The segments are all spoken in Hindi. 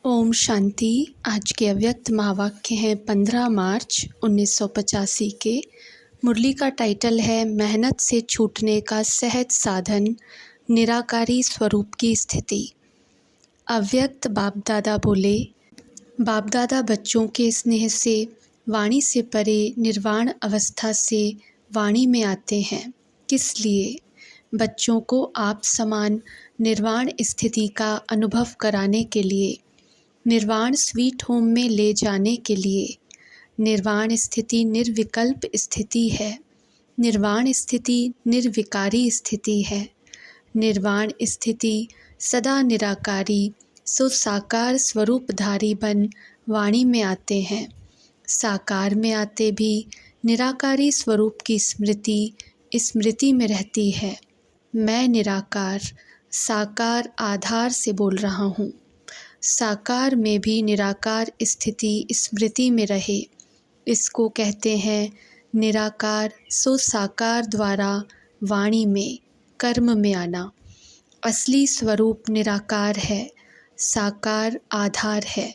ओम शांति। आज के अव्यक्त महावाक्य हैं 15 मार्च 1985 के। मुरली का टाइटल है मेहनत से छूटने का सहज साधन, निराकारी स्वरूप की स्थिति। अव्यक्त बाप दादा बोले, बाप दादा बच्चों के स्नेह से वाणी से परे निर्वाण अवस्था से वाणी में आते हैं। किस लिए? बच्चों को आप समान निर्वाण स्थिति का अनुभव कराने के लिए, निर्वाण स्वीट होम में ले जाने के लिए। निर्वाण स्थिति निर्विकल्प स्थिति है। निर्वाण स्थिति निर्विकारी स्थिति है। निर्वाण स्थिति सदा निराकारी सो साकार स्वरूपधारी बन वाणी में आते हैं। साकार में आते भी निराकारी स्वरूप की स्मृति में रहती है। मैं निराकार साकार आधार से बोल रहा हूँ। साकार में भी निराकार स्थिति स्मृति में रहे, इसको कहते हैं निराकार सो साकार द्वारा वाणी में कर्म में आना। असली स्वरूप निराकार है, साकार आधार है।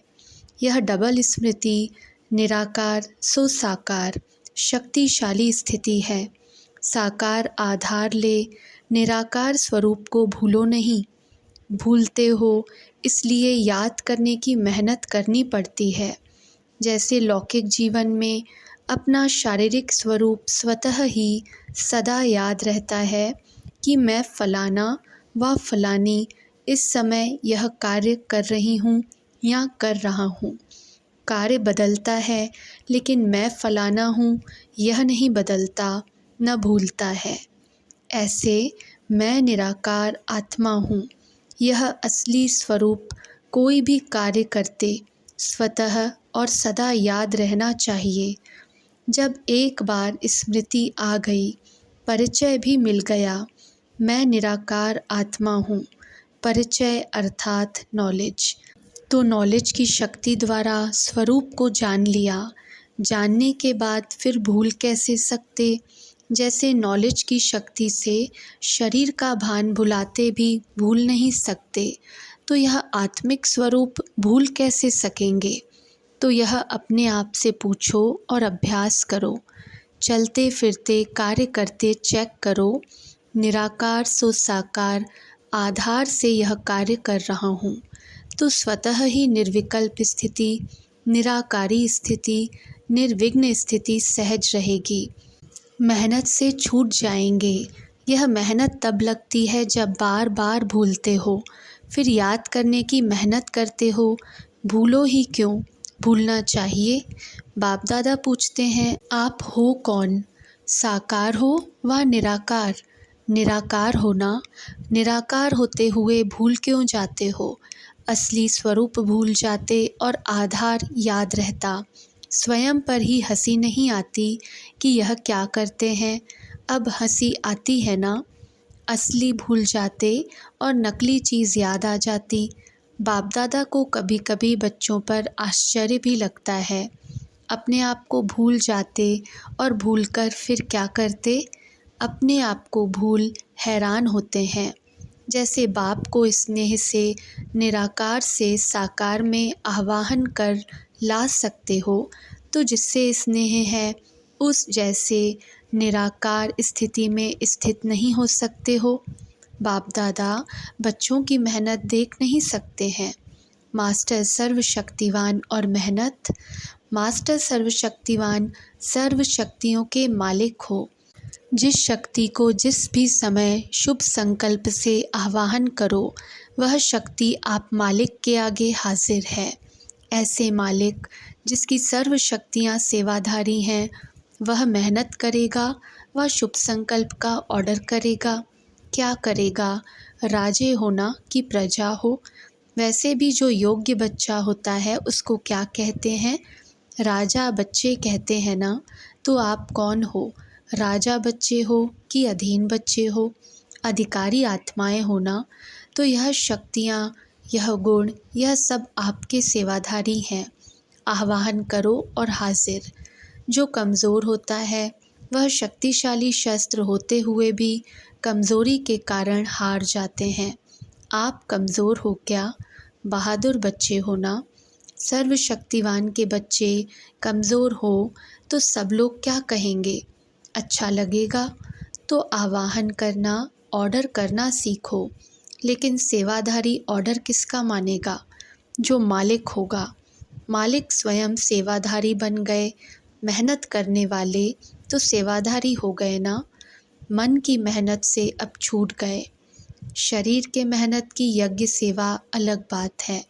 यह डबल स्मृति निराकार सो साकार शक्तिशाली स्थिति है। साकार आधार ले निराकार स्वरूप को भूलो नहीं। भूलते हो इसलिए याद करने की मेहनत करनी पड़ती है। जैसे लौकिक जीवन में अपना शारीरिक स्वरूप स्वतः ही सदा याद रहता है कि मैं फलाना व फलानी इस समय यह कार्य कर रही हूँ या कर रहा हूँ। कार्य बदलता है लेकिन मैं फलाना हूँ यह नहीं बदलता न भूलता है। ऐसे मैं निराकार आत्मा हूँ, यह असली स्वरूप कोई भी कार्य करते स्वतः और सदा याद रहना चाहिए। जब एक बार स्मृति आ गई, परिचय भी मिल गया, मैं निराकार आत्मा हूँ, परिचय अर्थात नॉलेज, तो नॉलेज की शक्ति द्वारा स्वरूप को जान लिया। जानने के बाद फिर भूल कैसे सकते? जैसे नॉलेज की शक्ति से शरीर का भान भुलाते भी भूल नहीं सकते, तो यह आत्मिक स्वरूप भूल कैसे सकेंगे? तो यह अपने आप से पूछो और अभ्यास करो। चलते फिरते कार्य करते चेक करो, निराकार सो साकार आधार से यह कार्य कर रहा हूँ, तो स्वतः ही निर्विकल्प स्थिति, निराकारी स्थिति, निर्विघ्न स्थिति सहज रहेगी। मेहनत से छूट जाएंगे। यह मेहनत तब लगती है जब बार बार भूलते हो, फिर याद करने की मेहनत करते हो। भूलो ही क्यों, भूलना चाहिए। बाप दादा पूछते हैं, आप हो कौन? साकार हो व निराकार? निराकार होना, निराकार होते हुए भूल क्यों जाते हो? असली स्वरूप भूल जाते और आधार याद रहता। स्वयं पर ही हंसी नहीं आती कि यह क्या करते हैं। अब हंसी आती है ना? असली भूल जाते और नकली चीज़ याद आ जाती। बाप दादा को कभी कभी बच्चों पर आश्चर्य भी लगता है। अपने आप को भूल जाते और भूलकर फिर क्या करते? अपने आप को भूल हैरान होते हैं। जैसे बाप को स्नेह से निराकार से साकार में आवाहन कर ला सकते हो, तो जिससे स्नेह है उस जैसे निराकार स्थिति में स्थित नहीं हो सकते हो। बाप दादा बच्चों की मेहनत देख नहीं सकते हैं। मास्टर सर्वशक्तिवान और मेहनत। मास्टर सर्वशक्तिवान सर्व शक्तियों के मालिक हो। जिस शक्ति को जिस भी समय शुभ संकल्प से आवाहन करो, वह शक्ति आप मालिक के आगे हाजिर है। ऐसे मालिक जिसकी सर्व शक्तियाँ सेवाधारी हैं, वह मेहनत करेगा, वह शुभ संकल्प का ऑर्डर करेगा। क्या करेगा? राजे होना कि प्रजा हो? वैसे भी जो योग्य बच्चा होता है उसको क्या कहते हैं? राजा बच्चे कहते हैं ना। तो आप कौन हो? राजा बच्चे हो कि अधीन बच्चे हो? अधिकारी आत्माएं हो ना। तो यह शक्तियाँ, यह गुण, यह सब आपके सेवाधारी हैं। आवाहन करो और हाजिर। जो कमज़ोर होता है वह शक्तिशाली शस्त्र होते हुए भी कमज़ोरी के कारण हार जाते हैं। आप कमज़ोर हो क्या? बहादुर बच्चे होना। सर्वशक्तिवान के बच्चे कमज़ोर हो तो सब लोग क्या कहेंगे? अच्छा लगेगा तो आवाहन करना, ऑर्डर करना सीखो। लेकिन सेवाधारी ऑर्डर किसका मानेगा? जो मालिक होगा। मालिक स्वयं सेवाधारी बन गए। मेहनत करने वाले तो सेवाधारी हो गए ना। मन की मेहनत से अब छूट गए। शरीर के मेहनत की यज्ञ सेवा अलग बात है।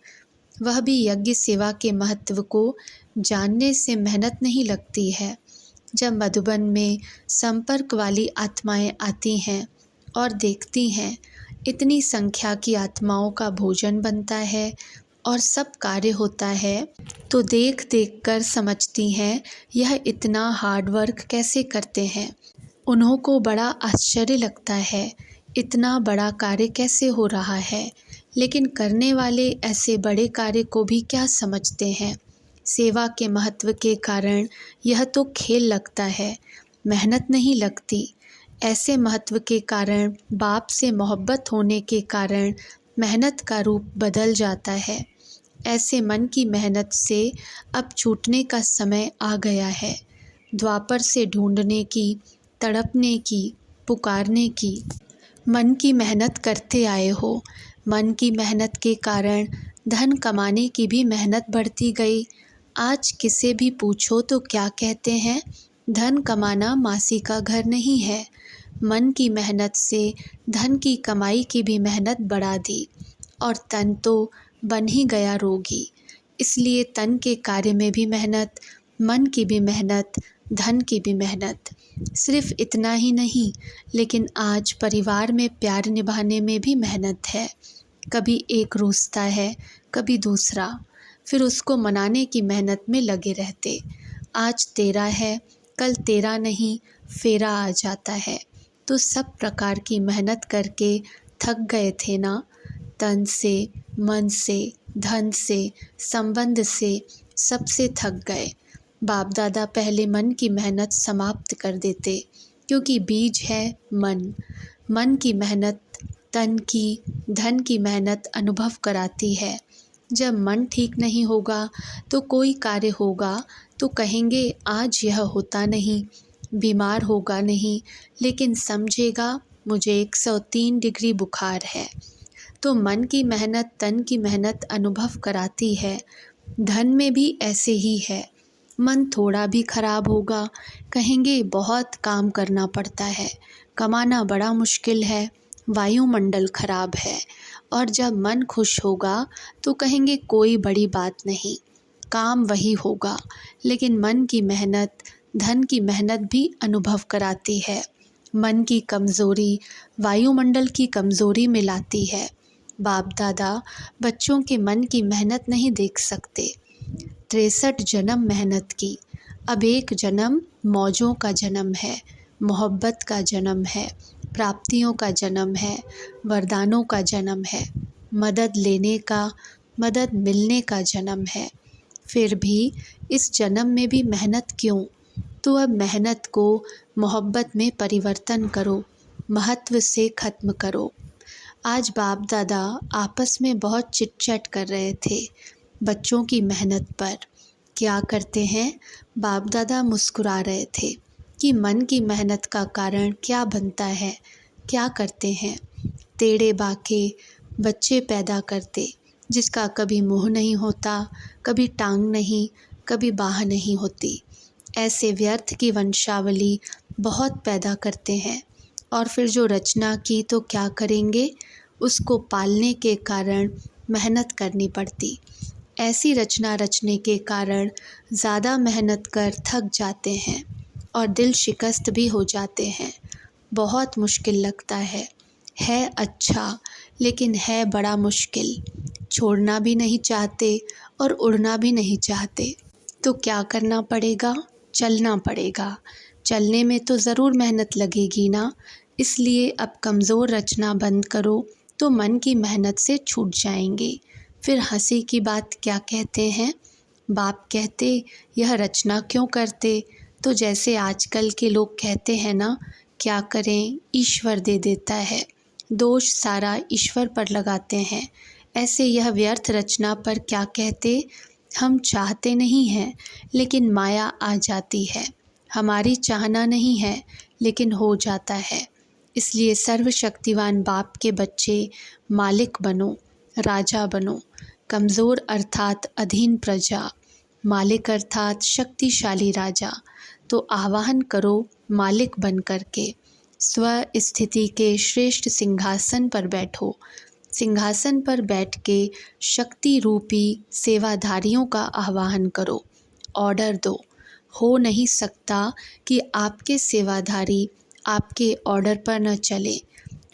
वह भी यज्ञ सेवा के महत्व को जानने से मेहनत नहीं लगती है। जब मधुबन में संपर्क वाली आत्माएं आती हैं और देखती हैं इतनी संख्या की आत्माओं का भोजन बनता है और सब कार्य होता है, तो देख देख कर समझती हैं यह इतना हार्ड वर्क कैसे करते हैं। उन्हों को बड़ा आश्चर्य लगता है, इतना बड़ा कार्य कैसे हो रहा है। लेकिन करने वाले ऐसे बड़े कार्य को भी क्या समझते हैं। सेवा के महत्व के कारण यह तो खेल लगता है, मेहनत नहीं लगती। ऐसे महत्व के कारण, बाप से मोहब्बत होने के कारण मेहनत का रूप बदल जाता है। ऐसे मन की मेहनत से अब छूटने का समय आ गया है। द्वापर से ढूंढने की, तड़पने की, पुकारने की। मन की मेहनत करते आए हो। मन की मेहनत के कारण धन कमाने की भी मेहनत बढ़ती गई। आज किसे भी पूछो तो क्या कहते हैं? धन कमाना मासी का घर नहीं है। मन की मेहनत से धन की कमाई की भी मेहनत बढ़ा दी। और तन तो बन ही गया रोगी। इसलिए तन के कार्य में भी मेहनत, मन की भी मेहनत, धन की भी मेहनत। सिर्फ इतना ही नहीं, लेकिन आज परिवार में प्यार निभाने में भी मेहनत है। कभी एक रूठता है, कभी दूसरा, फिर उसको मनाने की मेहनत में लगे रहते। आज तेरा है, कल तेरा नहीं, फेरा आ जाता है। तो सब प्रकार की मेहनत करके थक गए थे ना। तन से, मन से, धन से, संबंध से, सबसे थक गए। बाप दादा पहले मन की मेहनत समाप्त कर देते, क्योंकि बीज है मन। मन की मेहनत तन की, धन की मेहनत अनुभव कराती है। जब मन ठीक नहीं होगा तो कोई कार्य होगा तो कहेंगे आज यह होता नहीं, बीमार होगा नहीं, लेकिन समझेगा मुझे 103 डिग्री बुखार है। तो मन की मेहनत तन की मेहनत अनुभव कराती है। धन में भी ऐसे ही है। मन थोड़ा भी खराब होगा, कहेंगे बहुत काम करना पड़ता है, कमाना बड़ा मुश्किल है, वायुमंडल खराब है। और जब मन खुश होगा तो कहेंगे कोई बड़ी बात नहीं, काम वही होगा। लेकिन मन की मेहनत, धन की मेहनत भी अनुभव कराती है। मन की कमज़ोरी वायुमंडल की कमज़ोरी में लाती है। बाप दादा बच्चों के मन की मेहनत नहीं देख सकते। 63 जन्म मेहनत की, अब एक जन्म मौजों का जन्म है, मोहब्बत का जन्म है, प्राप्तियों का जन्म है, वरदानों का जन्म है, मदद लेने का, मदद मिलने का जन्म है। फिर भी इस जन्म में भी मेहनत क्यों? तो अब मेहनत को मोहब्बत में परिवर्तन करो, महत्व से ख़त्म करो। आज बाप दादा आपस में बहुत चिट चैट कर रहे थे बच्चों की मेहनत पर। क्या करते हैं? बाप दादा मुस्कुरा रहे थे कि मन की मेहनत का कारण क्या बनता है, क्या करते हैं। टेढ़े बाके बच्चे पैदा करते, जिसका कभी मुंह नहीं होता, कभी टांग नहीं, कभी बाह नहीं होती। ऐसे व्यर्थ की वंशावली बहुत पैदा करते हैं। और फिर जो रचना की तो क्या करेंगे? उसको पालने के कारण मेहनत करनी पड़ती। ऐसी रचना रचने के कारण ज़्यादा मेहनत कर थक जाते हैं और दिल शिकस्त भी हो जाते हैं। बहुत मुश्किल लगता है अच्छा, लेकिन है बड़ा मुश्किल। छोड़ना भी नहीं चाहते और उड़ना भी नहीं चाहते। तो क्या करना पड़ेगा? चलना पड़ेगा। चलने में तो ज़रूर मेहनत लगेगी ना। इसलिए अब कमज़ोर रचना बंद करो तो मन की मेहनत से छूट जाएंगे। फिर हंसी की बात क्या कहते हैं? बाप कहते यह रचना क्यों करते? तो जैसे आजकल के लोग कहते हैं ना, क्या करें, ईश्वर दे देता है, दोष सारा ईश्वर पर लगाते हैं। ऐसे यह व्यर्थ रचना पर क्या कहते। हम चाहते नहीं हैं लेकिन माया आ जाती है। हमारी चाहना नहीं है लेकिन हो जाता है। इसलिए सर्वशक्तिवान बाप के बच्चे मालिक बनो, राजा बनो। कमज़ोर अर्थात अधीन प्रजा, मालिक अर्थात शक्तिशाली राजा। तो आवाहन करो मालिक बन करके। स्व स्थिति के श्रेष्ठ सिंहासन पर बैठो। सिंहासन पर बैठ के शक्ति रूपी सेवाधारियों का आह्वान करो। ऑर्डर दो। हो नहीं सकता कि आपके सेवाधारी आपके ऑर्डर पर न चले।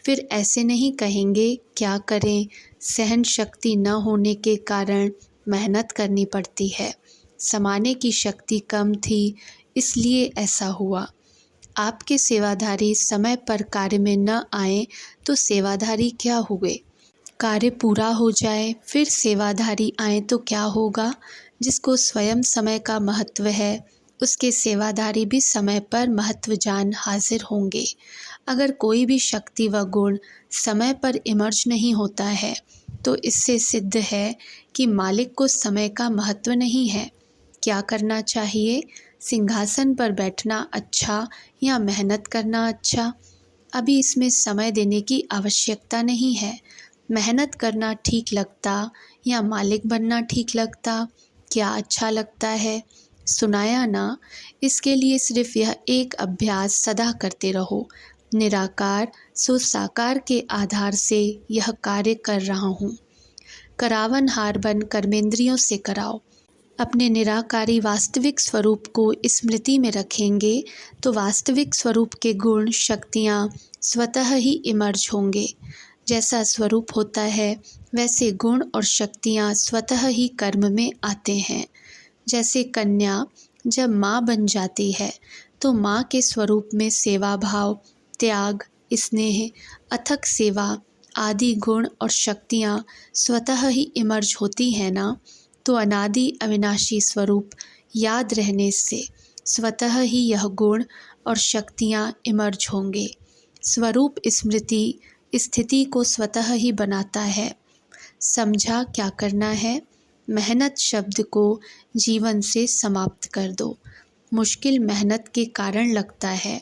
फिर ऐसे नहीं कहेंगे क्या करें, सहन शक्ति न होने के कारण मेहनत करनी पड़ती है। समाने की शक्ति कम थी इसलिए ऐसा हुआ। आपके सेवाधारी समय पर कार्य में न आए तो सेवाधारी क्या हुए। कार्य पूरा हो जाए फिर सेवाधारी आए तो क्या होगा। जिसको स्वयं समय का महत्व है उसके सेवाधारी भी समय पर महत्व जान हाजिर होंगे। अगर कोई भी शक्ति व गुण समय पर इमर्ज नहीं होता है तो इससे सिद्ध है कि मालिक को समय का महत्व नहीं है। क्या करना चाहिए, सिंहासन पर बैठना अच्छा या मेहनत करना अच्छा। अभी इसमें समय देने की आवश्यकता नहीं है। मेहनत करना ठीक लगता या मालिक बनना ठीक लगता, क्या अच्छा लगता है। सुनाया ना। इसके लिए सिर्फ यह एक अभ्यास सदा करते रहो। निराकार सो साकार के आधार से यह कार्य कर रहा हूँ। करावन हार बन कर्मेंद्रियों से कराओ। अपने निराकारी वास्तविक स्वरूप को स्मृति में रखेंगे तो वास्तविक स्वरूप के गुण शक्तियाँ स्वतः ही इमर्ज होंगे। जैसा स्वरूप होता है वैसे गुण और शक्तियाँ स्वतः ही कर्म में आते हैं। जैसे कन्या जब माँ बन जाती है तो माँ के स्वरूप में सेवा भाव, त्याग, स्नेह, अथक सेवा आदि गुण और शक्तियाँ स्वतः ही इमर्ज होती हैं ना। तो अनादि अविनाशी स्वरूप याद रहने से स्वतः ही यह गुण और शक्तियाँ इमर्ज होंगे। स्वरूप स्मृति स्थिति को स्वतः ही बनाता है। समझा क्या करना है। मेहनत शब्द को जीवन से समाप्त कर दो। मुश्किल मेहनत के कारण लगता है।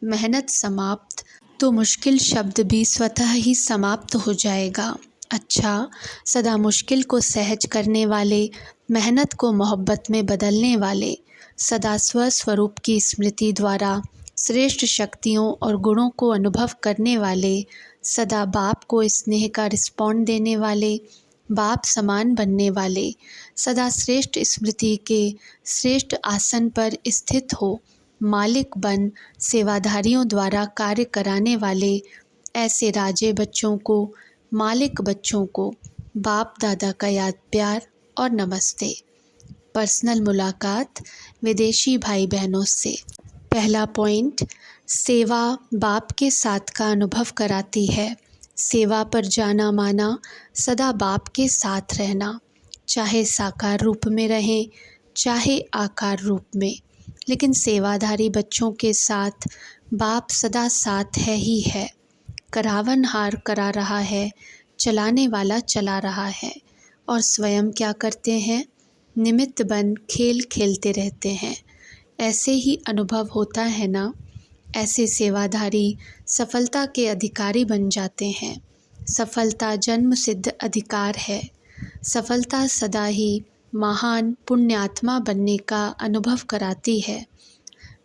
मेहनत समाप्त तो मुश्किल शब्द भी स्वतः ही समाप्त हो जाएगा। अच्छा, सदा मुश्किल को सहज करने वाले, मेहनत को मोहब्बत में बदलने वाले, सदा स्वस्वरूप की स्मृति द्वारा श्रेष्ठ शक्तियों और गुणों को अनुभव करने वाले, सदा बाप को स्नेह का रिस्पॉन्ड देने वाले, बाप समान बनने वाले, सदा श्रेष्ठ स्मृति के श्रेष्ठ आसन पर स्थित हो, मालिक बन सेवाधारियों द्वारा कार्य कराने वाले ऐसे राजे बच्चों को, मालिक बच्चों को बाप दादा का याद प्यार और नमस्ते। पर्सनल मुलाकात विदेशी भाई बहनों से। पहला पॉइंट, सेवा बाप के साथ का अनुभव कराती है। सेवा पर जाना माना सदा बाप के साथ रहना, चाहे साकार रूप में रहें चाहे आकार रूप में, लेकिन सेवाधारी बच्चों के साथ बाप सदा साथ है ही है। करावन हार करा रहा है, चलाने वाला चला रहा है, और स्वयं क्या करते हैं, निमित्त बन खेल खेलते रहते हैं। ऐसे ही अनुभव होता है ना। ऐसे सेवाधारी सफलता के अधिकारी बन जाते हैं। सफलता जन्म सिद्ध अधिकार है। सफलता सदा ही महान पुण्यात्मा बनने का अनुभव कराती है।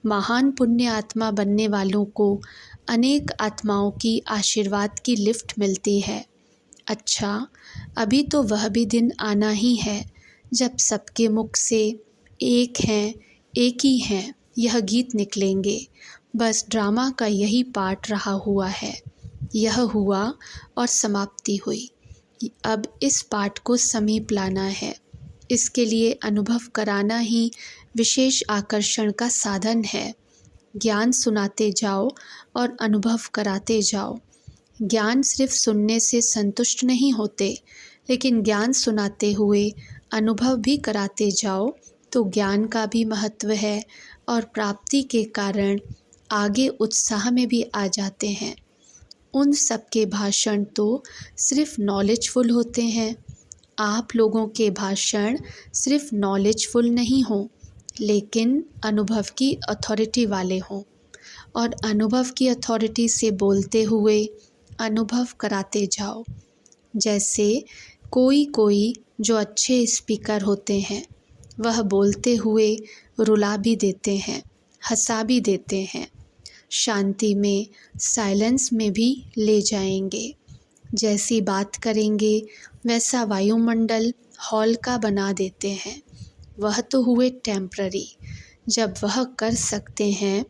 महान पुण्य आत्मा बनने वालों को अनेक आत्माओं की आशीर्वाद की लिफ्ट मिलती है। अच्छा, अभी तो वह भी दिन आना ही है जब सबके मुख से एक हैं, एक ही हैं यह गीत निकलेंगे। बस ड्रामा का यही पार्ट रहा हुआ है। यह हुआ और समाप्ति हुई। अब इस पार्ट को समीप लाना है। इसके लिए अनुभव कराना ही विशेष आकर्षण का साधन है। ज्ञान सुनाते जाओ और अनुभव कराते जाओ। ज्ञान सिर्फ सुनने से संतुष्ट नहीं होते, लेकिन ज्ञान सुनाते हुए अनुभव भी कराते जाओ तो ज्ञान का भी महत्व है और प्राप्ति के कारण आगे उत्साह में भी आ जाते हैं। उन सब के भाषण तो सिर्फ नॉलेजफुल होते हैं। आप लोगों के भाषण सिर्फ नॉलेजफुल नहीं हों, लेकिन अनुभव की अथॉरिटी वाले हों, और अनुभव की अथॉरिटी से बोलते हुए अनुभव कराते जाओ। जैसे कोई जो अच्छे स्पीकर होते हैं, वह बोलते हुए रुला भी देते हैं, हंसा भी देते हैं, शांति में, साइलेंस में भी ले जाएंगे। जैसी बात करेंगे वैसा वायुमंडल हॉल का बना देते हैं। वह तो हुए टेम्पररी। जब वह कर सकते हैं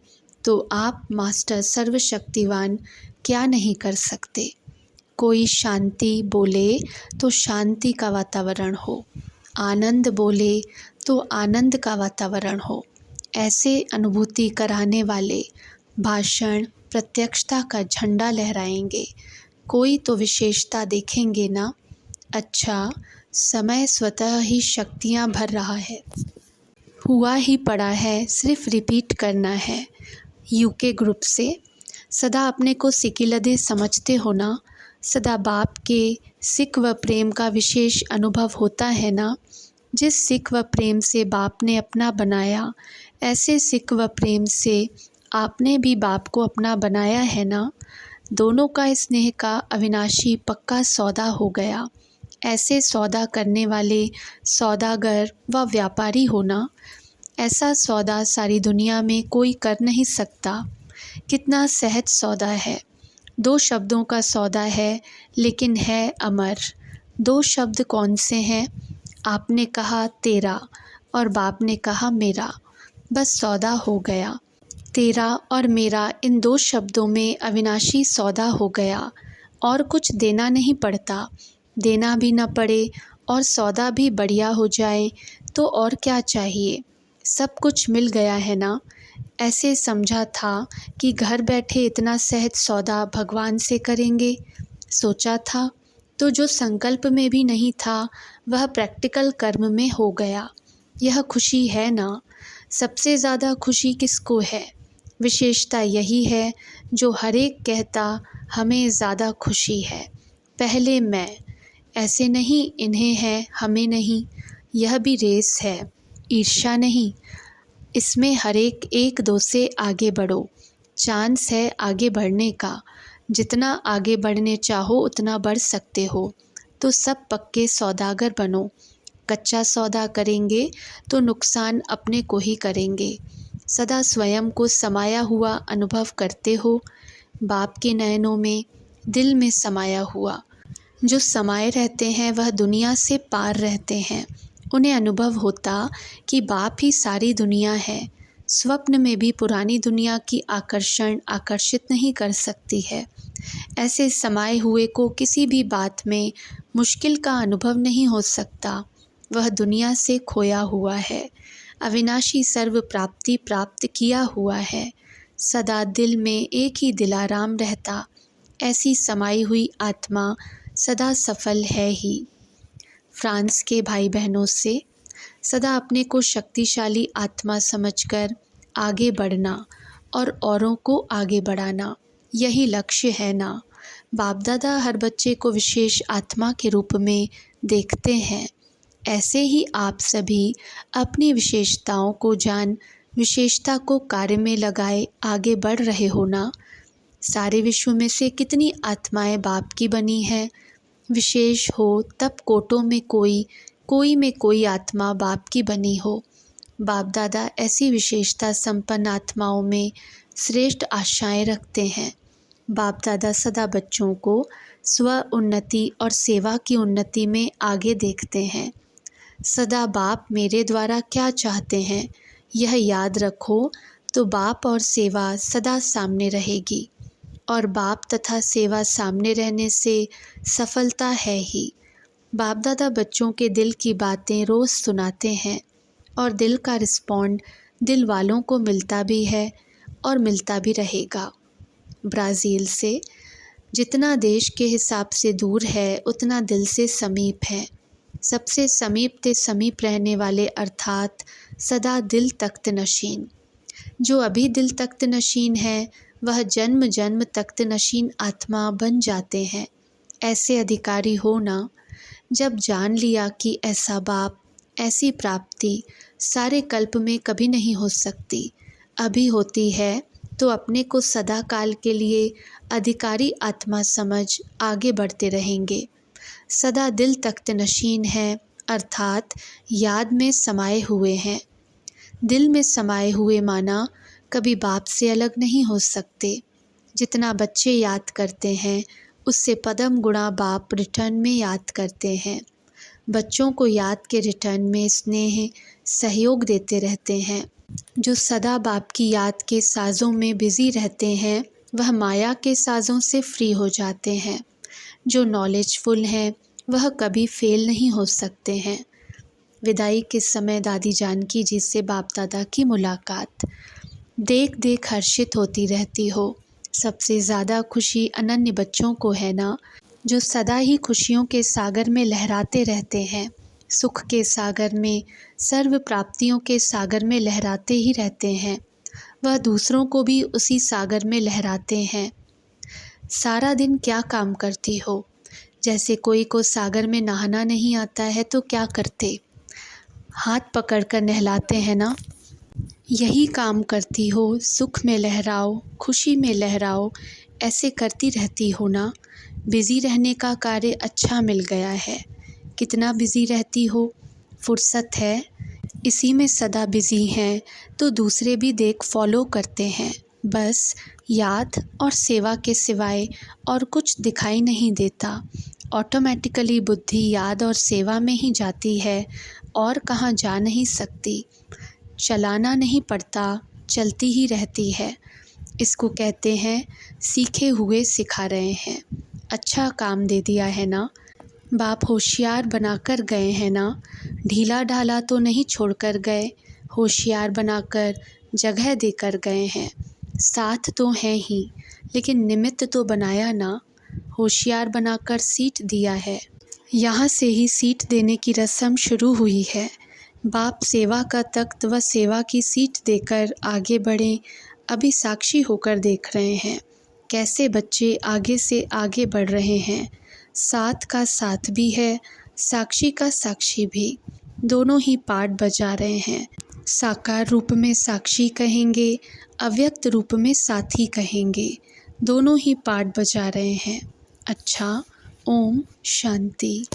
तो आप मास्टर सर्वशक्तिवान क्या नहीं कर सकते। कोई शांति बोले तो शांति का वातावरण हो, आनंद बोले तो आनंद का वातावरण हो। ऐसे अनुभूति कराने वाले भाषण प्रत्यक्षता का झंडा लहराएंगे। कोई तो विशेषता देखेंगे ना। अच्छा, समय स्वतः ही शक्तियाँ भर रहा है, हुआ ही पड़ा है, सिर्फ रिपीट करना है। यूके ग्रुप से सदा अपने को सिकिलधे समझते हो ना। सदा बाप के सिक व प्रेम का विशेष अनुभव होता है ना। जिस सिक व प्रेम से बाप ने अपना बनाया, ऐसे सिक व प्रेम से आपने भी बाप को अपना बनाया है ना। दोनों का स्नेह का अविनाशी पक्का सौदा हो गया। ऐसे सौदा करने वाले सौदागर व व्यापारी होना, ऐसा सौदा सारी दुनिया में कोई कर नहीं सकता। कितना सहज सौदा है। 2 शब्दों का सौदा है, लेकिन है अमर। 2 शब्द कौन से हैं? आपने कहा तेरा और बाप ने कहा मेरा, बस सौदा हो गया। तेरा और मेरा, इन 2 शब्दों में अविनाशी सौदा हो गया। और कुछ देना नहीं पड़ता। देना भी न पड़े और सौदा भी बढ़िया हो जाए तो और क्या चाहिए। सब कुछ मिल गया है ना। ऐसे समझा था कि घर बैठे इतना सहज सौदा भगवान से करेंगे। सोचा था तो जो संकल्प में भी नहीं था वह प्रैक्टिकल कर्म में हो गया। यह खुशी है ना। सबसे ज़्यादा खुशी किसको है? विशेषता यही है जो हर एक कहता हमें ज़्यादा खुशी है। पहले मैं, ऐसे नहीं इन्हें है हमें नहीं। यह भी रेस है, ईर्ष्या नहीं। इसमें हर एक 2 से आगे बढ़ो। चांस है आगे बढ़ने का। जितना आगे बढ़ने चाहो उतना बढ़ सकते हो। तो सब पक्के सौदागर बनो। कच्चा सौदा करेंगे तो नुकसान अपने को ही करेंगे। सदा स्वयं को समाया हुआ अनुभव करते हो। बाप के नयनों में, दिल में समाया हुआ। जो समाये रहते हैं वह दुनिया से पार रहते हैं। उन्हें अनुभव होता कि बाप ही सारी दुनिया है। स्वप्न में भी पुरानी दुनिया की आकर्षित नहीं कर सकती है। ऐसे समाये हुए को किसी भी बात में मुश्किल का अनुभव नहीं हो सकता। वह दुनिया से खोया हुआ है, अविनाशी सर्व प्राप्ति प्राप्त किया हुआ है। सदा दिल में एक ही दिलाराम रहता। ऐसी समाई हुई आत्मा सदा सफल है ही। फ्रांस के भाई बहनों से सदा अपने को शक्तिशाली आत्मा समझकर आगे बढ़ना और औरों को आगे बढ़ाना, यही लक्ष्य है ना। बाप दादा हर बच्चे को विशेष आत्मा के रूप में देखते हैं। ऐसे ही आप सभी अपनी विशेषताओं को जान, विशेषता को कार्य में लगाए आगे बढ़ रहे हो ना। सारे विश्व में से कितनी आत्माएं बाप की बनी है। विशेष हो तब कोटों में कोई में कोई आत्मा बाप की बनी हो। बाप दादा ऐसी विशेषता संपन्न आत्माओं में श्रेष्ठ आशाएं रखते हैं। बाप दादा सदा बच्चों को स्व उन्नति और सेवा की उन्नति में आगे देखते हैं। सदा बाप मेरे द्वारा क्या चाहते हैं यह याद रखो तो बाप और सेवा सदा सामने रहेगी। और बाप तथा सेवा सामने रहने से सफलता है ही। बाप दादा बच्चों के दिल की बातें रोज़ सुनाते हैं और दिल का रिस्पॉन्ड दिल वालों को मिलता भी है और मिलता भी रहेगा। ब्राज़ील से जितना देश के हिसाब से दूर है उतना दिल से समीप है। सबसे समीप रहने वाले अर्थात सदा दिल तख्त नशीन। जो अभी दिल तख्त नशीन है वह जन्म जन्म तख्त नशीन आत्मा बन जाते हैं। ऐसे अधिकारी हो ना, जब जान लिया कि ऐसा बाप, ऐसी प्राप्ति सारे कल्प में कभी नहीं हो सकती, अभी होती है तो अपने को सदा काल के लिए अधिकारी आत्मा समझ आगे बढ़ते रहेंगे। सदा दिल तख्त नशीन है, अर्थात याद में समाये हुए हैं। दिल में समाये हुए माना कभी बाप से अलग नहीं हो सकते। जितना बच्चे याद करते हैं उससे पदम गुणा बाप रिटर्न में याद करते हैं। बच्चों को याद के रिटर्न में स्नेह सहयोग देते रहते हैं। जो सदा बाप की याद के साज़ों में बिज़ी रहते हैं वह माया के साज़ों से फ्री हो जाते हैं। जो नॉलेजफुल हैं वह कभी फेल नहीं हो सकते हैं। विदाई के समय दादी जानकी जी से बाप दादा की मुलाकात। देख देख हर्षित होती रहती हो। सबसे ज़्यादा खुशी अनन्य बच्चों को है ना, जो सदा ही खुशियों के सागर में लहराते रहते हैं। सुख के सागर में, सर्व प्राप्तियों के सागर में लहराते ही रहते हैं। वह दूसरों को भी उसी सागर में लहराते हैं। सारा दिन क्या काम करती हो? जैसे कोई को सागर में नहाना नहीं आता है तो क्या करते? हाथ पकड़कर नहलाते हैं ना। यही काम करती हो, सुख में लहराओ, खुशी में लहराओ, ऐसे करती रहती हो ना। बिज़ी रहने का कार्य अच्छा मिल गया है। कितना बिज़ी रहती हो? फुर्सत है, इसी में सदा बिज़ी हैं तो दूसरे भी देख फॉलो करते हैं। बस याद और सेवा के सिवाय और कुछ दिखाई नहीं देता। ऑटोमेटिकली बुद्धि याद और सेवा में ही जाती है और कहाँ जा नहीं सकती। चलाना नहीं पड़ता, चलती ही रहती है। इसको कहते हैं सीखे हुए सिखा रहे हैं। अच्छा काम दे दिया है ना। बाप होशियार बनाकर गए हैं ना। ढीला ढाला तो नहीं छोड़कर गए, होशियार बनाकर जगह देकर गए हैं। साथ तो हैं ही, लेकिन निमित्त तो बनाया ना। होशियार बनाकर सीट दिया है। यहाँ से ही सीट देने की रस्म शुरू हुई है। बाप सेवा का तख्त व सेवा की सीट देकर आगे बढ़ें, अभी साक्षी होकर देख रहे हैं कैसे बच्चे आगे से आगे बढ़ रहे हैं। साथ का साथ भी है, साक्षी का साक्षी भी, दोनों ही पार्ट बजा रहे हैं। साकार रूप में साक्षी कहेंगे, अव्यक्त रूप में साथी कहेंगे, दोनों ही पार्ट बजा रहे हैं। अच्छा, ओम शांति।